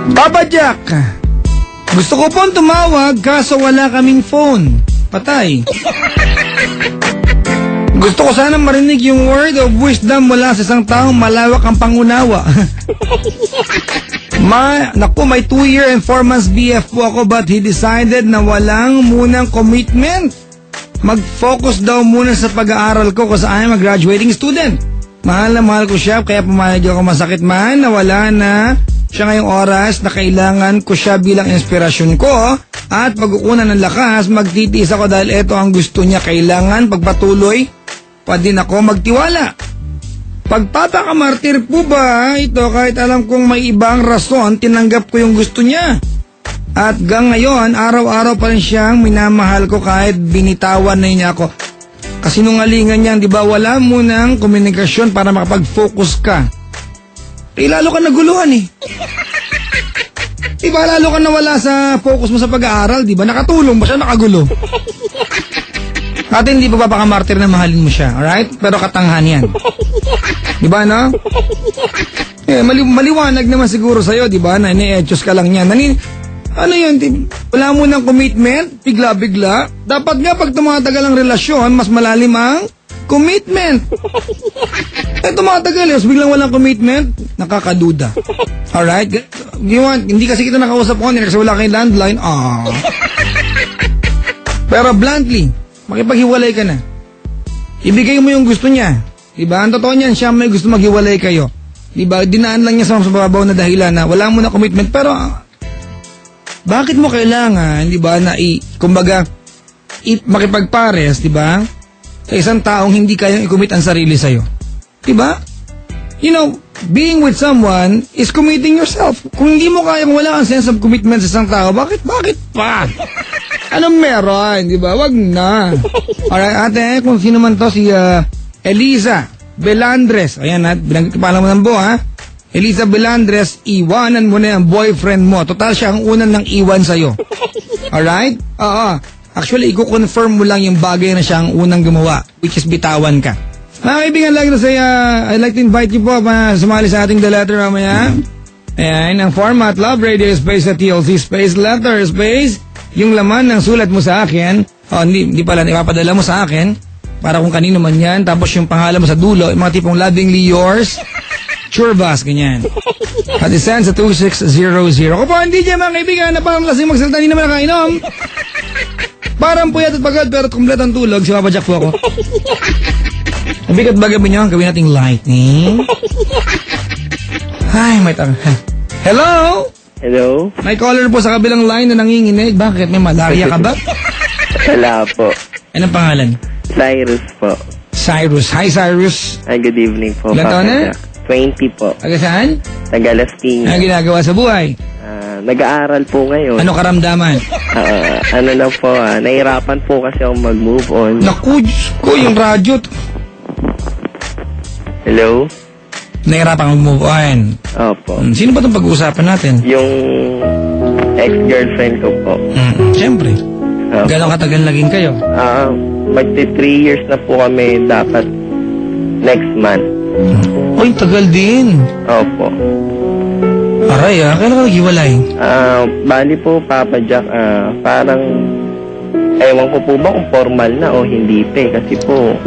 Papa Jack, gusto ko pong tumawag kaso wala kaming phone. Patay. Gusto ko sana marinig yung word of wisdom mula sa isang taong malawak ang pangunawa. Naku, may 2-year and 4 months BF po ako but he decided na walang munang commitment. Mag-focus daw muna sa pag-aaral ko kasi I am a graduating student. Mahal na mahal ko siya kaya pumayag ako masakit man na wala na siya ngayong oras na kailangan ko siya bilang inspirasyon ko at pag-ukunan ng lakas, magtitiis ako dahil ito ang gusto niya. Kailangan pagpatuloy pa din ako magtiwala. Pagpapakamartir po ba ito kahit alam kong may ibang rason, tinanggap ko yung gusto niya. At hanggang ngayon, araw-araw pa rin siyang minamahal ko kahit binitawan na niya ako. Kasinungalingan niya, di ba wala mo ng komunikasyon para makapag-focus ka. Lalo ka naguluhan eh. Diba lalo ka nawala sa focus mo sa pag-aaral, di ba? Nakatulong ba siya, nakagulo? At hindi pa papakamartir na mahalin mo siya, alright? Pero katanghan yan. Diba, no? Maliwanag naman siguro sa'yo, diba? Na ini-etchos ka lang yan. Ano yun? Wala mo ng commitment, bigla-bigla. Dapat nga pag tumatagal ang relasyon, mas malalim ang commitment. Tumatagal, biglang walang commitment, nakakaduda. Alright? Hindi kasi kita nakausap ko kasi wala kayong landline. Pero bluntly, makipaghiwalay ka na. Ibigay mo yung gusto niya. Diba? Ang totoo niyan, siya may gusto maghiwalay kayo. Diba? Dinaan lang niya sa mababaw na dahilan na wala mo na commitment. Pero, bakit mo kailangan, diba, na kumbaga, makipagpares, diba? Sa isang taong hindi kayang i-commit ang sarili sa'yo. Diba? You know, being with someone is committing yourself. Kung hindi mo kayang wala kang sense of commitment sa isang tao, bakit pa? Anong meron, di ba? Wag na. Alright, ate, kung sino man to, si Eliza Belandres. Ayan, binanggit ko pala mo ng buo, ha? Eliza Belandres, iwanan mo na ang boyfriend mo. Total, siya ang unang nang iwan sa'yo. Alright? Oo. Actually, i-confirm mo lang yung bagay na siya ang unang gumawa, which is bitawan ka. Mga kaibigan, lang na saya, I'd like to invite you po sumali sa ating The Letter mamaya. Ayan, ang format, Love Radio Space at TLC Space, Letter Space, yung laman ng sulat mo sa akin, hindi pala, ipapadala mo sa akin, para kung kanino man yan, tapos yung pangalan mo sa dulo, yung mga tipong lovingly yours, Churbas, ganyan. At isend sa 2600. Ako po, hindi dyan mga kaibigan, na parang lasing magsalita, hindi naman nakainom. Parang puyat at pagod, pero kompleto ang tulog, si Papa Jack po ako. Nabigat bagay mo nyo, gawin nating lightning. Ay, may Hello? Hello? May caller po sa kabilang line na nanginginig. Bakit? May malaria ka ba? Wala po. Anong pangalan? Cyrus po. Cyrus. Hi, Cyrus. Ay, good evening po. Ilan taon na? 20 po. Taga saan? Taga Lastinga. Ano ginagawa sa buhay? Nag-aaral po ngayon. Ano karamdaman? Ano lang po, nahirapan po kasi akong mag-move on. Naku, Diyos ko, yung radyo. Hello? Nahirapan kang mag-move on. Opo. Sino ba itong pag-uusapan natin? Yung ex-girlfriend ko po. Siyempre. Gano'ng katagal naging kayo? Magti 3 years na po kami dapat next month. Oy, tagal din. Opo. Aray kailan ka naghiwalay? Bali po, Papa Jack, parang, ewan ko po ba kung formal na o hindi pa kasi po,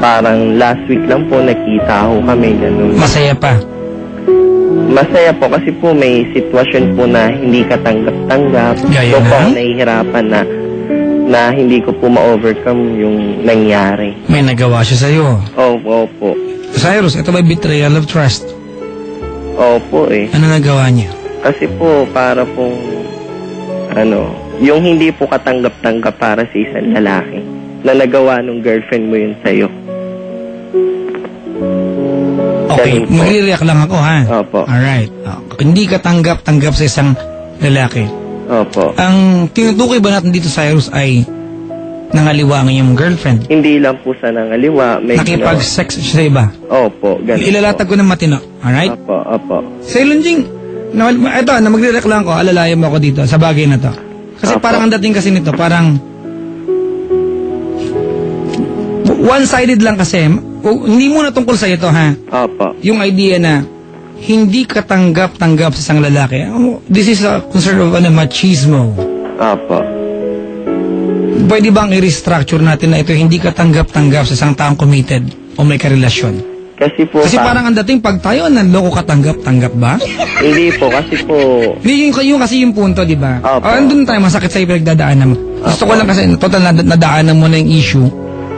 parang last week lang po nakita ko kami. Ganun. Masaya pa? Masaya po kasi po may sitwasyon po na hindi katanggap-tanggap. Gaya so na? po nahihirapan na hindi ko po ma-overcome yung nangyari. May nagawa siya sa'yo? Opo. Cyrus, ito ba betrayal of trust? Opo eh. Ano nagawa niya? Kasi po para pong yung hindi po katanggap-tanggap para sa isang lalaki na nagawa nung girlfriend mo yun sa'yo. Okay, magre-react lang ako ha. Opo. Alright. Hindi katanggap-tanggap sa isang lalaki. Opo. Ang tinutukoy ba natin dito, Cyrus, ay nangaliwa ang iyong girlfriend? Hindi lang po sa nangaliwa. Nakipag-sex siya sa iba? Opo, ganun. Ilalatag ko ng matino. Alright? Opo. Sa Ilunjing, ito, na magre-react lang ako, alalayan mo ako dito sa bagay na to. Kasi Opo. parang ang dating kasi nito, parang one-sided lang kasi. Hindi muna tungkol sa ito, ha? Opo. Yung idea na hindi katanggap-tanggap sa isang lalaki. This is a concern of machismo. Opo. Pwede bang i-restructure natin na ito hindi katanggap-tanggap sa isang taong committed o may karelasyon? Kasi parang ang dating pag tayo nanloko katanggap-tanggap ba? Hindi po, kasi po... Hindi, yung kasi yung punto, di ba? Opo. Andun tayo, masakit sa ipinagdadaanan mo. Gusto ko lang kasi, total nadaanan mo na yung issue.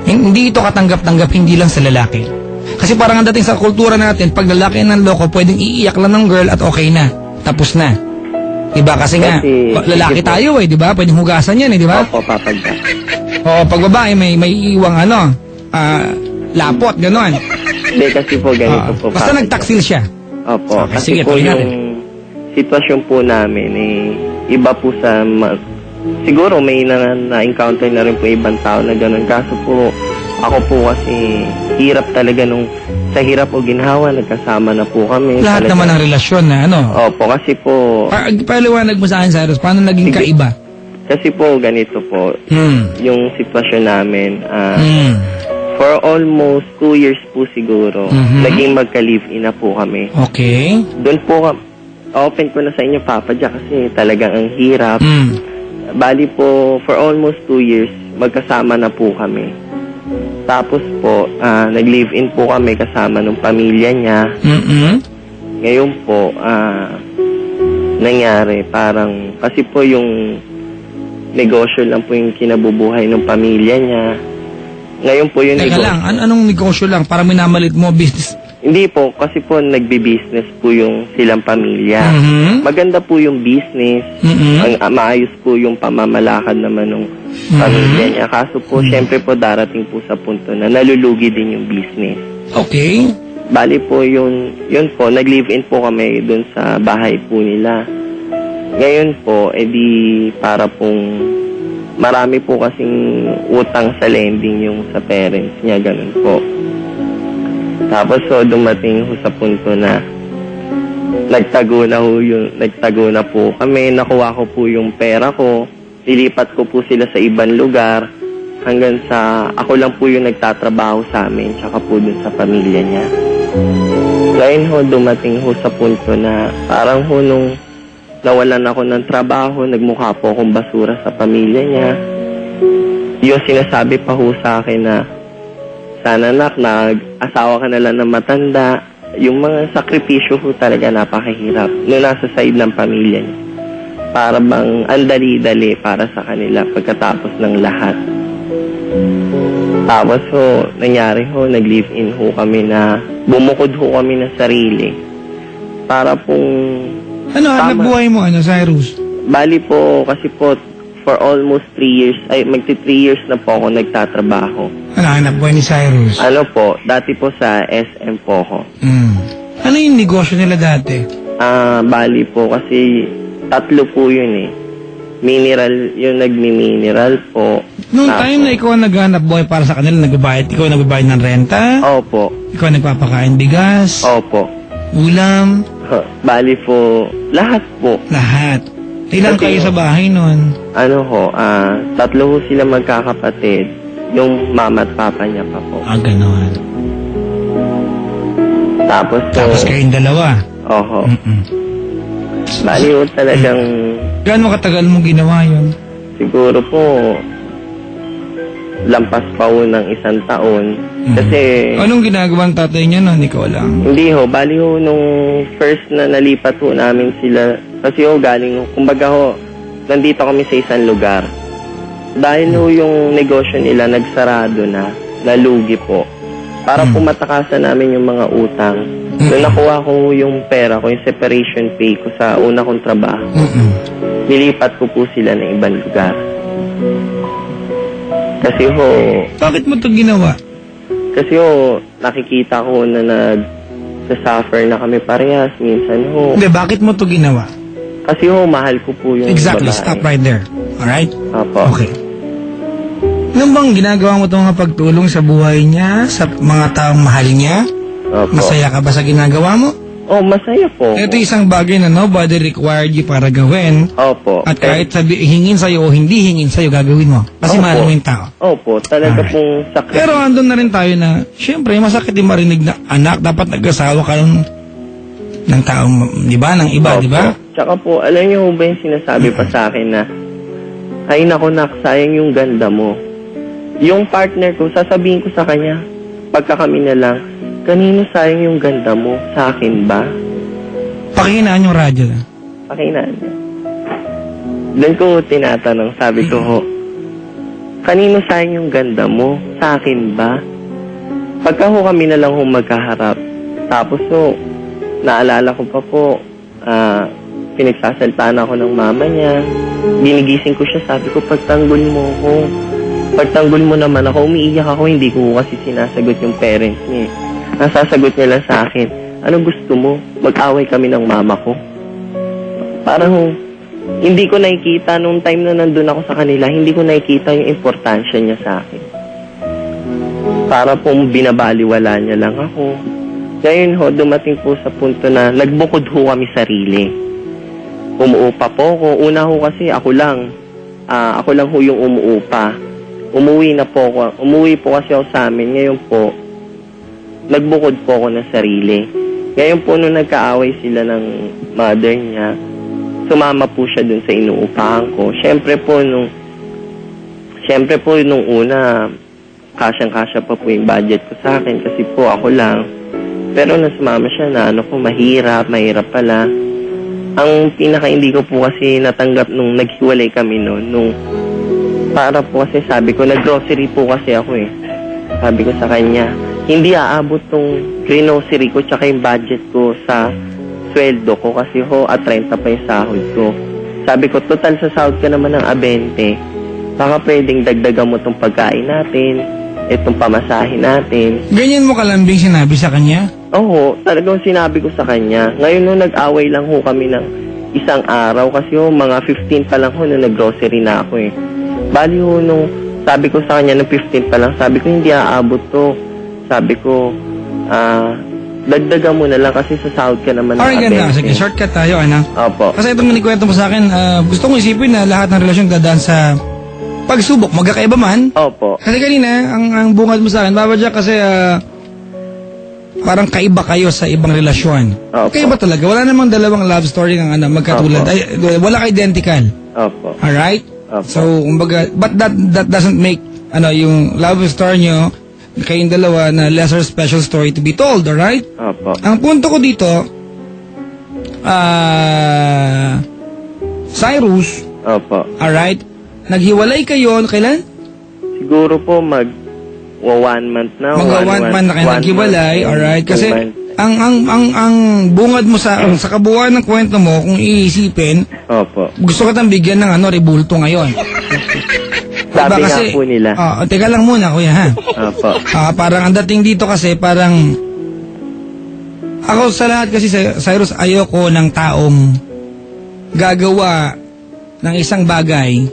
Hindi ito katanggap-tanggap, hindi lang sa lalaki. Kasi parang ang dating sa kultura natin, pag lalaki ng loko, pwedeng iiyak lang ng girl at okay na. Tapos na. Diba? Kasi nga, lalaki tayo di ba? Pwedeng hugasan yan di ba? Opo, Papa Jack. O, pag babae, may iiwang lapot, gano'n. Hindi, kasi po ganito po. Basta nagtaksil siya. Opo, okay, kasi sige, po yung sitwasyon po namin, iba po sa... siguro may na-encounter na rin po ibang tao na gano'n. Kaso po, ako po kasi hirap talaga sa hirap o ginhawa, nagkasama na po kami. Lahat talaga naman ng relasyon na Opo, kasi po... Paliwanag mo sa akin, Cyrus, paano naging kaiba? Kasi po, ganito po, yung sitwasyon namin, for almost 2 years po siguro, naging magka-live-in na po kami. Okay. Doon po, open ko na sa inyo, Papa Jack, kasi talagang ang hirap. Bali po, for almost 2 years, magkasama na po kami. Tapos po, nag-live-in po kami kasama ng pamilya niya. Ngayon po, nangyari, parang, kasi po yung negosyo lang po yung kinabubuhay ng pamilya niya. Ngayon po yung negosyo. Teka lang, anong negosyo lang? Para minamalit mo business? Hindi po, kasi po nagbi-business po yung silang pamilya. Maganda po yung business. Maayos po yung pamamalakad naman ng pamilya niya. Kaso po, syempre po darating po sa punto na nalulugi din yung business. Okay. Bali po yun po, nag-live-in po kami dun sa bahay po nila. Ngayon po, edi para pong marami po kasing utang sa lending yung sa parents niya, ganun po. Tapos dumating ho sa punto na nagtago na po kami, nakuha ko po yung pera ko, nilipat ko po sila sa ibang lugar, hanggang sa ako lang po yung nagtatrabaho sa amin, tsaka po dun sa pamilya niya. Ngayon ho, dumating ho sa punto na parang ho nung nawalan ako ng trabaho, nagmukha po akong basura sa pamilya niya. Yung sinasabi pa ho sa akin na, sana anak, nag-asawa ka na lang ng matanda. Yung mga sakripisyo ho talaga napakahirap nung nasa side ng pamilya niya. Para bang andali-dali para sa kanila pagkatapos ng lahat. Tapos ho, nangyari ho, nag-live-in ho kami na bumukod ho kami ng sarili. Para pong... hanap buhay mo, Cyrus? Bali po, kasi po, for almost 3 years, magti 3 years na po ako nagtatrabaho. Hanap buhay ni Cyrus? Ano po, dati po sa SM po ako. Ano yung negosyo nila dati? Bali po, kasi 3 po yun Mineral, yung nagmi-mineral po. Noong time na ikaw ang naghanap buhay para sa kanila, ikaw nagbabayad ng renta? Opo. Ikaw nagpapakain bigas? Opo. Ulam? Bali po, lahat po. Lahat? Ilan kayo sa bahay nun? 3 ho sila magkakapatid. Yung mama at papa niya pa po. Ganon. Tapos kayong dalawa? Oho. Bali ho talagang... Gaano katagal mo ginawa yun? Siguro po, lampas pa ho ng 1 taon. Kasi... Anong ginagawa ng tatay niya nun? Ikaw lang? Hindi ho. Bali ho, nung first na nalipat ho namin sila, kasi ho, galing ho, kumbaga ho, nandito kami sa isang lugar. Dahil ho yung negosyo nila nagsarado na, nalugi po. Para po matakasan namin yung mga utang. Nung nakuha ko yung pera ko, yung separation pay ko sa una kong trabaho, nilipat ko po sila ng ibang lugar. Kasi ho... Bakit mo ito ginawa? Kasi ho, nakikita ko na nag-suffer na kami parehas. Minsan ho... Hindi, bakit mo ito ginawa? Kasi ho, mahal ko po yung exactly, babae. Stop right there. Alright? Opo. Okay. Ano bang ginagawa mo itong mga pagtulong sa buhay niya, sa mga taong mahal niya? Opo. Masaya ka ba sa ginagawa mo? Oh, masaya po. Ito isang bagay na nobody required you para gawin. Opo. At kahit hingin sa'yo o hindi hingin sa'yo, gagawin mo. Kasi mahal mo yung tao. Opo, talaga pong sakit. Pero andun na rin tayo na, syempre, masakit din marinig na anak, dapat nag-asawa ka nung ng taong, di ba? Ng iba, Opo. di ba? Tsaka po, alam niyo ba yung sinasabi pa sa akin na, ay naku nak, sayang yung ganda mo. Yung partner ko, sasabihin ko sa kanya, pagka kami na lang, kanino sayang yung ganda mo? Sa akin ba? Pakinaan yung radyo na. Pakinaan niya. Doon ko tinatanong, sabi ko ho, kanino sayang yung ganda mo? Sa akin ba? Pagka ho kami na lang ho magkaharap, tapos ho, naalala ko pa po, pinagsasaltaan ako ng mama niya, ginigising ko siya, sabi ko, pagtanggol mo ko. Pagtanggol mo naman ako, umiiyak ako, hindi ko kasi sinasagot yung parents niya. Ang sasagot niya lang sa akin, ano gusto mo? Mag-away kami ng mama ko. Parang hindi ko nakikita nung time na nandun ako sa kanila, hindi ko nakikita yung importansya niya sa akin. Para pong binabaliwala niya lang ako. Ngayon ho, dumating po sa punto na nagbukod ho kami sarili. Umuupa po ako. Una ho kasi ako lang ho yung umuupa. Umuwi po kasi ako sa amin. Ngayon po, nagbukod po ako ng sarili. Ngayon po, nung nagkaaway sila ng mother niya, sumama po siya dun sa inuupahan ko. Siyempre po, nung una, kasyang-kasya pa po yung budget ko sa akin kasi po ako lang. Pero nung sumama siya na, mahirap pala. Ang pinaka hindi ko po kasi natanggap nung naghiwalay kami nung para po kasi sabi ko, nag-grocery po kasi ako eh. Sabi ko sa kanya, hindi aabot tong grocery ko tsaka yung budget ko sa sweldo ko kasi ho, at 30 pa yung sahod ko. Sabi ko, total sa sahod ka naman ng 20, baka pwedeng dagdagan mo tong pagkain natin, itong pamasahin natin. Ganyan mo kalambing sinabi sa kanya? Oo, talagang sinabi ko sa kanya. Ngayon nung nag-away lang ho kami ng isang araw kasi ho, mga 15 pa lang ho nung nag-grocery na ako eh. Bali ho nung sabi ko sa kanya nung 15 pa lang, sabi ko hindi aabot to. Sabi ko, dagdagan mo na lang kasi sa sahod ka naman. Alright, ganda. Sige, shortcut tayo, anak. Opo. Kasi itong manikwento mo sa akin, gusto kong isipin na lahat ng relasyon dadaan sa pagsubok. Magkakaiba man. Opo. Kasi kanina, ang bungad mo sa akin, Baba Jack, kasi parang kaiba kayo sa ibang relasyon. Opo. Kaiba talaga. Wala namang dalawang love story ng magkatulad. Ay, wala ka identical. Opo. Alright? Opo. So, kumbaga, but that doesn't make yung love story nyo, kayong dalawa na lesser special story to be told, alright? Opo. Ang punto ko dito, Cyrus, Opo. alright, naghiwalay kayo, kailan? Siguro po one month na. Mag-1 month na kayo naghiwalay, alright? Kasi ang bungad mo sa kabuuan ng kwento mo, kung iisipin, opo, gusto ko tang bigyan ng rebulto ngayon. sabi nga po nila. Teka lang muna, kuya, ha? Opo. Parang ang dating dito kasi, parang ako sa lahat kasi, Cyrus, ayoko ng taong gagawa ng isang bagay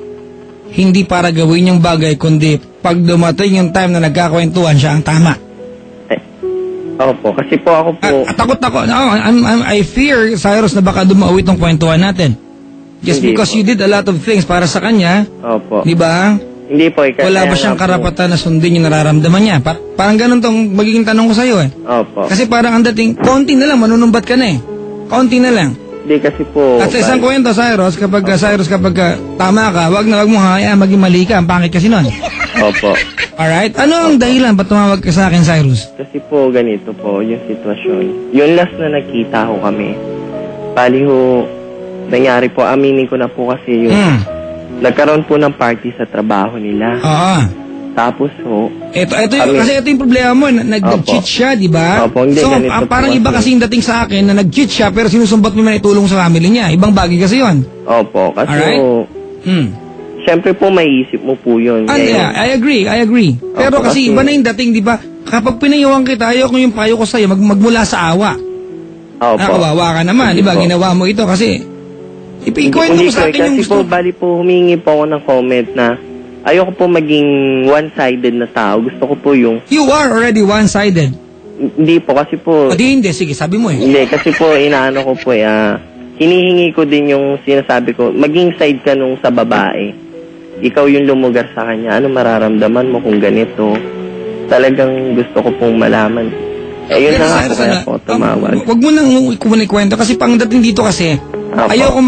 hindi para gawin yung bagay, kundi pag dumating yung time na nagkakwentuhan siya ang tama. Opo, kasi po ako po... Takot ako. I fear, Cyrus, na baka dumawi itong kwentuhan natin. Just hindi because po. You did a lot of things para sa kanya. Opo. Di ba? Hindi po. Wala ba siyang karapatan na sundin yung nararamdaman niya? Parang ganun tong magiging tanong ko sa'yo eh. Opo. Kasi parang ang dating, konti na lang, manunumbat ka na eh. Konti na lang. Hindi kasi po... At sa isang kwento, Cyrus, kapag tama ka, wag mo hayaan maging mali ka. Ang pangit kasi nun. Opo. Alright? Ano ang dahilan ba't tumawag ka sa akin, Cyrus? Kasi po, ganito po yung sitwasyon. Yung last na nakita ho kami, bali ho, nangyari po, aminin ko na po kasi yung nagkaroon po ng party sa trabaho nila. Oo. Tapos ho, kasi ito yung problema mo, nag-cheat siya, di ba? Opo, hindi, so, parang iba kasi yung dating sa akin na nag-cheat siya pero sinusumbat mo na itulong sa family niya. Ibang bagay kasi yun. Opo, kasi alright? Siyempre po may isip mo po yun. I agree. Pero Opo, kasi iba na yung dating, di ba? Kapag pinayawan kita, ayoko yung payo ko sa'yo, magmula sa awa. Opo. Nakawawa ka naman, di ba? Ginawa mo ito kasi ikwento mo sa akin yung gusto. Kasi po, bali po, humingi po ako ng comment na ayoko po maging one-sided na tao. Gusto ko po yung... You are already one-sided. Hindi po, kasi po... Hindi. Sige, sabi mo eh. Hindi, kasi po, inaano ko po hinihingi ko din yung sinasabi ko, maging side ka nung sa babae. Ikaw yung lumugar sa kanya. Ano mararamdaman mo kung ganito? Talagang gusto ko pong malaman. Ayun na nga Cyrus, po kaya po tumawag. Wag mo nang ikwento kasi pang dating dito kasi, Opo. ayaw ko